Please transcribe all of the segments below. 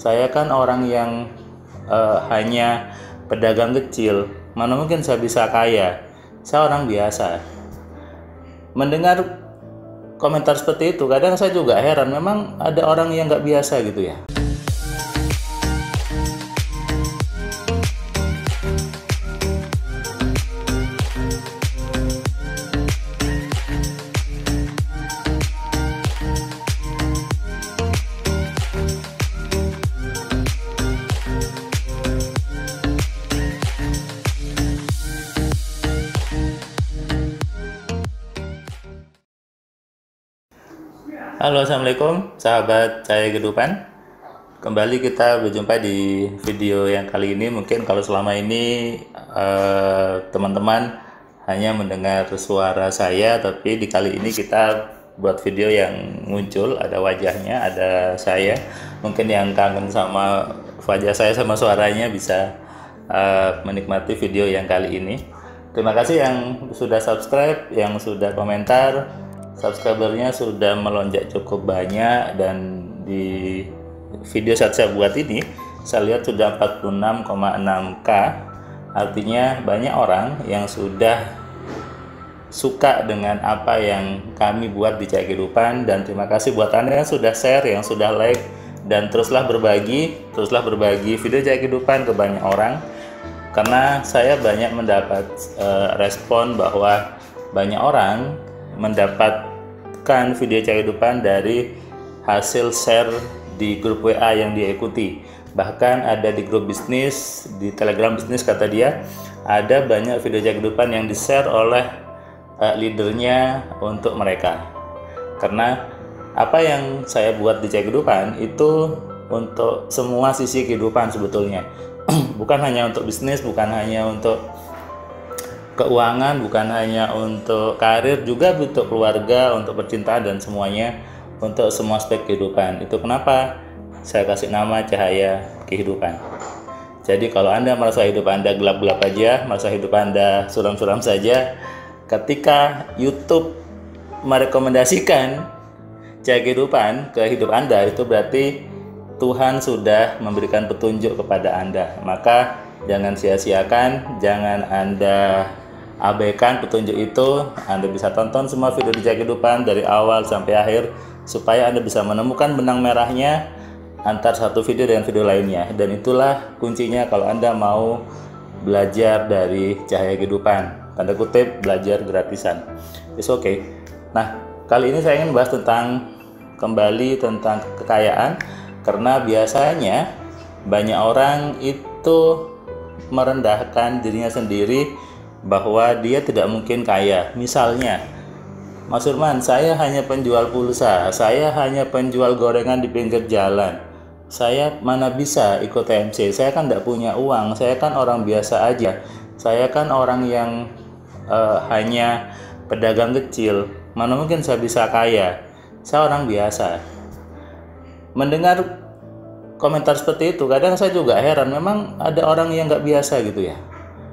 Saya kan orang yang hanya pedagang kecil. Mana mungkin saya bisa kaya? Saya orang biasa. Mendengar komentar seperti itu, kadang saya juga heran. Memang ada orang yang nggak biasa gitu ya. Halo, assalamualaikum sahabat Cahaya Kehidupan. Kembali kita berjumpa di video yang kali ini. Mungkin kalau selama ini teman-teman hanya mendengar suara saya, tapi di kali ini kita buat video yang muncul, ada wajahnya, ada saya. Mungkin yang kangen sama wajah saya sama suaranya bisa menikmati video yang kali ini. Terima kasih yang sudah subscribe, yang sudah komentar. Subscribernya sudah melonjak cukup banyak, dan di video saat saya buat ini saya lihat sudah 46,6k. Artinya banyak orang yang sudah suka dengan apa yang kami buat di Cahaya Kehidupan, dan terima kasih buat Anda yang sudah share, yang sudah like, dan teruslah berbagi video Cahaya Kehidupan ke banyak orang, karena saya banyak mendapat respon bahwa banyak orang mendapatkan video Cahaya Kehidupan dari hasil share di grup WA yang dia ikuti. Bahkan ada di grup bisnis, di Telegram bisnis kata dia, ada banyak video Cahaya Kehidupan yang di-share oleh leadernya untuk mereka. Karena apa yang saya buat di Cahaya Kehidupan itu untuk semua sisi kehidupan sebetulnya. Bukan hanya untuk bisnis, bukan hanya untuk keuangan, bukan hanya untuk karir, juga untuk keluarga, untuk percintaan, dan semuanya, untuk semua aspek kehidupan. Itu kenapa saya kasih nama Cahaya Kehidupan. Jadi kalau Anda merasa hidup Anda gelap-gelap aja, merasa hidup Anda suram-suram saja, ketika YouTube merekomendasikan Cahaya Kehidupan ke hidup Anda, itu berarti Tuhan sudah memberikan petunjuk kepada Anda. Maka jangan sia-siakan, jangan Anda abaikan petunjuk itu. Anda bisa tonton semua video di Cahaya Kehidupan dari awal sampai akhir, supaya Anda bisa menemukan benang merahnya antar satu video dengan video lainnya. Dan itulah kuncinya kalau Anda mau belajar dari Cahaya Kehidupan, tanda kutip belajar gratisan. It's okay. Nah, kali ini saya ingin bahas kembali tentang kekayaan, karena biasanya banyak orang itu merendahkan dirinya sendiri bahwa dia tidak mungkin kaya. Misalnya, Mas Firman, saya hanya penjual pulsa, saya hanya penjual gorengan di pinggir jalan, saya mana bisa ikut TMC, saya kan tidak punya uang, saya kan orang biasa aja, saya kan orang yang hanya pedagang kecil, mana mungkin saya bisa kaya, saya orang biasa. Mendengar komentar seperti itu, kadang saya juga heran. Memang ada orang yang nggak biasa gitu ya.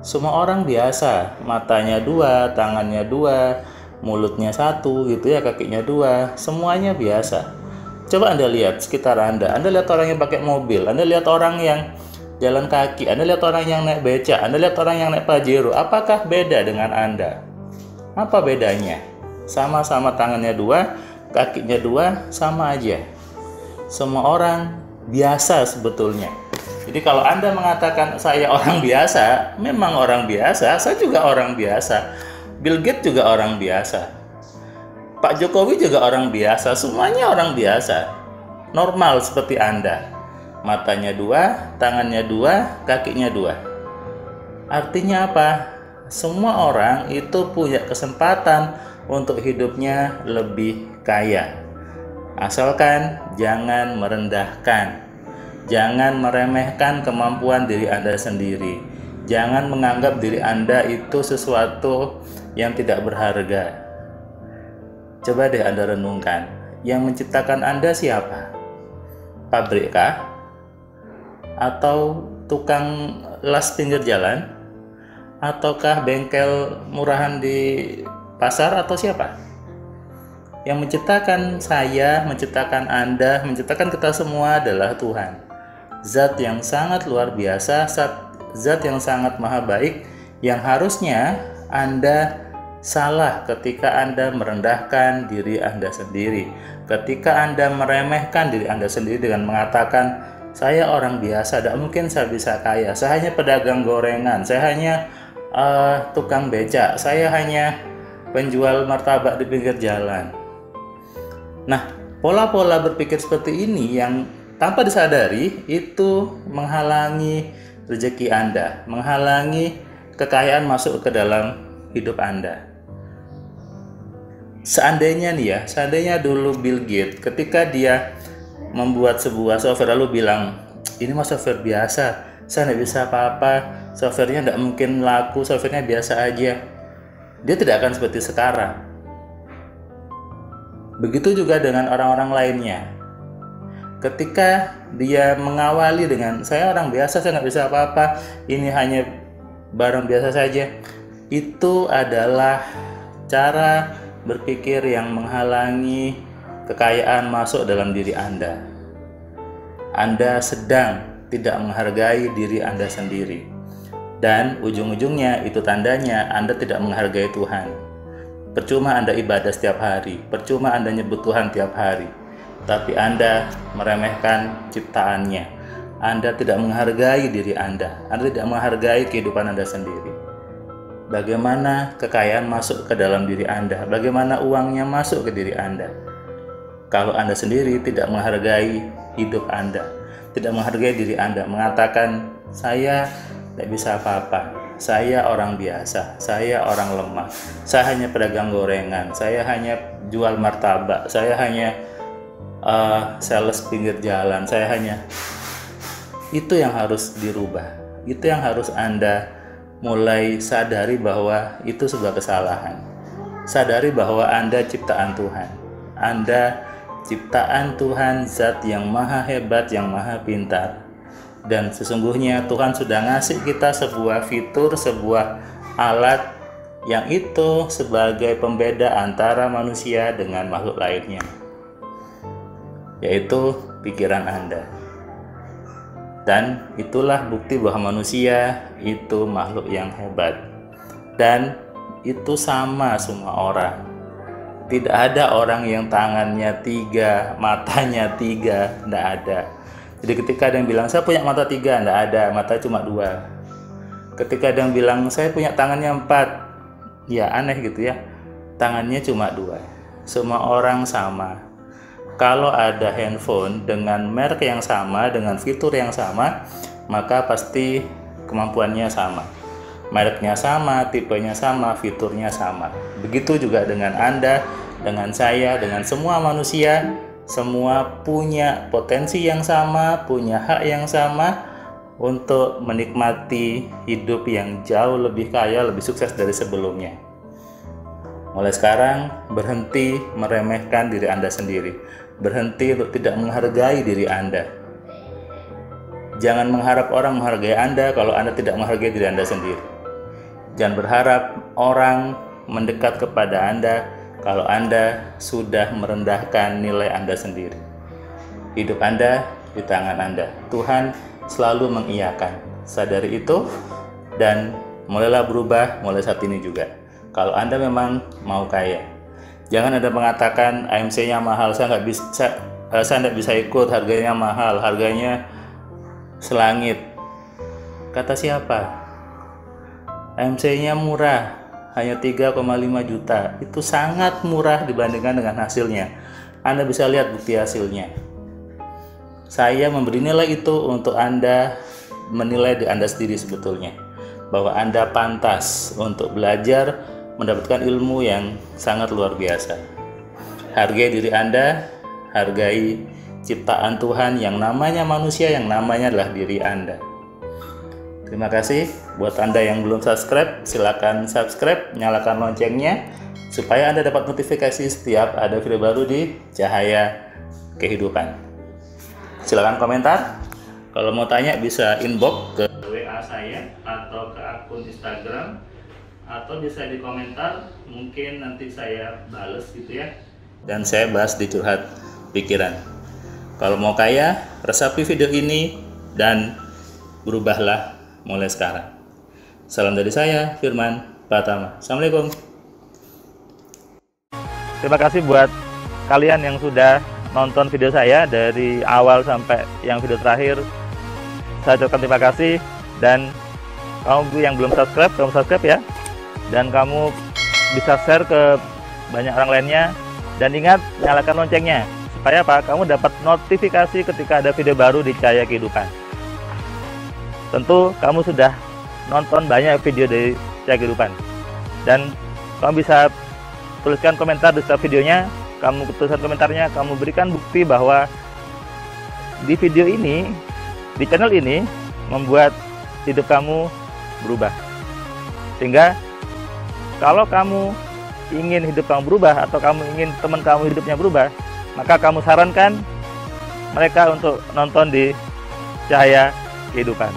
Semua orang biasa, matanya dua, tangannya dua, mulutnya satu gitu ya, kakinya dua, semuanya biasa. Coba Anda lihat sekitar Anda lihat orang yang pakai mobil, Anda lihat orang yang jalan kaki, Anda lihat orang yang naik beca, Anda lihat orang yang naik Pajero. Apakah beda dengan Anda? Apa bedanya? Sama-sama tangannya dua, kakinya dua, sama aja. Semua orang biasa sebetulnya. Jadi kalau Anda mengatakan saya orang biasa, memang orang biasa, saya juga orang biasa. Bill Gates juga orang biasa. Pak Jokowi juga orang biasa, semuanya orang biasa. Normal seperti Anda. Matanya dua, tangannya dua, kakinya dua. Artinya apa? Semua orang itu punya kesempatan untuk hidupnya lebih kaya. Asalkan jangan merendahkan. Jangan meremehkan kemampuan diri Anda sendiri. Jangan menganggap diri Anda itu sesuatu yang tidak berharga. Coba deh Anda renungkan, yang menciptakan Anda siapa? Pabrik kah? Atau tukang las pinggir jalan? Ataukah bengkel murahan di pasar, atau siapa? Yang menciptakan saya, menciptakan Anda, menciptakan kita semua adalah Tuhan. zat yang sangat luar biasa, zat yang sangat maha baik, yang harusnya Anda salah ketika Anda merendahkan diri Anda sendiri, ketika Anda meremehkan diri Anda sendiri dengan mengatakan, saya orang biasa, tidak mungkin saya bisa kaya, saya hanya pedagang gorengan, saya hanya tukang becak, saya hanya penjual martabak di pinggir jalan. Nah, pola-pola berpikir seperti ini yang tanpa disadari itu menghalangi rezeki Anda, menghalangi kekayaan masuk ke dalam hidup Anda. Seandainya nih ya, seandainya dulu Bill Gates ketika dia membuat sebuah software lalu bilang, ini mah software biasa, saya tidak bisa apa-apa, softwarenya tidak mungkin laku, softwarenya biasa aja, dia tidak akan seperti sekarang. Begitu juga dengan orang-orang lainnya. Ketika dia mengawali dengan, saya orang biasa, saya nggak bisa apa-apa, ini hanya barang biasa saja, itu adalah cara berpikir yang menghalangi kekayaan masuk dalam diri Anda. Anda sedang tidak menghargai diri Anda sendiri. Dan ujung-ujungnya itu tandanya Anda tidak menghargai Tuhan. Percuma Anda ibadah setiap hari, percuma Anda nyebut Tuhan tiap hari, tapi Anda meremehkan ciptaannya. Anda tidak menghargai diri Anda tidak menghargai kehidupan Anda sendiri. Bagaimana kekayaan masuk ke dalam diri Anda? Bagaimana uangnya masuk ke diri Anda? Kalau Anda sendiri tidak menghargai hidup Anda, tidak menghargai diri Anda, mengatakan, saya tidak bisa apa-apa, saya orang biasa, saya orang lemah, saya hanya pedagang gorengan, saya hanya jual martabak, saya hanya sales pinggir jalan, saya hanya... Itu yang harus dirubah, itu yang harus Anda mulai sadari bahwa itu sebuah kesalahan. Sadari bahwa Anda ciptaan Tuhan, Anda ciptaan Tuhan, zat yang maha hebat, yang maha pintar. Dan sesungguhnya Tuhan sudah ngasih kita sebuah fitur, sebuah alat yang itu sebagai pembeda antara manusia dengan makhluk lainnya, yaitu pikiran Anda. Dan itulah bukti bahwa manusia itu makhluk yang hebat. Dan itu sama semua orang. Tidak ada orang yang tangannya 3, matanya 3, tidak ada. Jadi ketika ada yang bilang, saya punya mata 3, tidak ada, mata cuma 2. Ketika ada yang bilang, saya punya tangannya 4, ya aneh gitu ya, tangannya cuma 2. Semua orang sama. Kalau ada handphone dengan merek yang sama, dengan fitur yang sama, maka pasti kemampuannya sama. Mereknya sama, tipenya sama, fiturnya sama. Begitu juga dengan Anda, dengan saya, dengan semua manusia, semua punya potensi yang sama, punya hak yang sama untuk menikmati hidup yang jauh lebih kaya, lebih sukses dari sebelumnya. Mulai sekarang, berhenti meremehkan diri Anda sendiri. Berhenti untuk tidak menghargai diri Anda. Jangan mengharap orang menghargai Anda kalau Anda tidak menghargai diri Anda sendiri. Jangan berharap orang mendekat kepada Anda kalau Anda sudah merendahkan nilai Anda sendiri. Hidup Anda di tangan Anda. Tuhan selalu mengiyakan. Sadari itu dan mulailah berubah mulai saat ini juga. Kalau Anda memang mau kaya, jangan Anda mengatakan AMC-nya mahal, saya tidak bisa ikut, harganya mahal, harganya selangit. Kata siapa? AMC-nya murah, hanya 3,5 juta. Itu sangat murah dibandingkan dengan hasilnya. Anda bisa lihat bukti hasilnya. Saya memberi nilai itu untuk Anda menilai di Anda sendiri sebetulnya, bahwa Anda pantas untuk belajar, mendapatkan ilmu yang sangat luar biasa. Hargai diri Anda, hargai ciptaan Tuhan yang namanya manusia, yang namanya adalah diri Anda. Terima kasih. Buat Anda yang belum subscribe, silakan subscribe, nyalakan loncengnya supaya Anda dapat notifikasi setiap ada video baru di Cahaya Kehidupan. Silakan komentar. Kalau mau tanya bisa inbox ke WA saya atau ke akun Instagram, atau bisa di komentar, mungkin nanti saya bales gitu ya, dan saya bahas di curhat pikiran. Kalau mau kaya, resapi video ini, dan berubahlah mulai sekarang. Salam dari saya, Firman Pratama. Assalamualaikum. Terima kasih buat kalian yang sudah nonton video saya dari awal sampai yang video terakhir. Saya ucapkan terima kasih, dan kamu yang belum subscribe, kamu subscribe ya, dan kamu bisa share ke banyak orang lainnya, dan ingat nyalakan loncengnya supaya apa? Kamu dapat notifikasi ketika ada video baru di Cahaya Kehidupan. Tentu kamu sudah nonton banyak video dari Cahaya Kehidupan, dan kamu bisa tuliskan komentar di setiap videonya. Kamu tuliskan komentarnya, kamu berikan bukti bahwa di video ini, di channel ini membuat hidup kamu berubah. Sehingga kalau kamu ingin hidup kamu berubah, atau kamu ingin teman kamu hidupnya berubah, maka kamu sarankan mereka untuk nonton di Cahaya Kehidupan.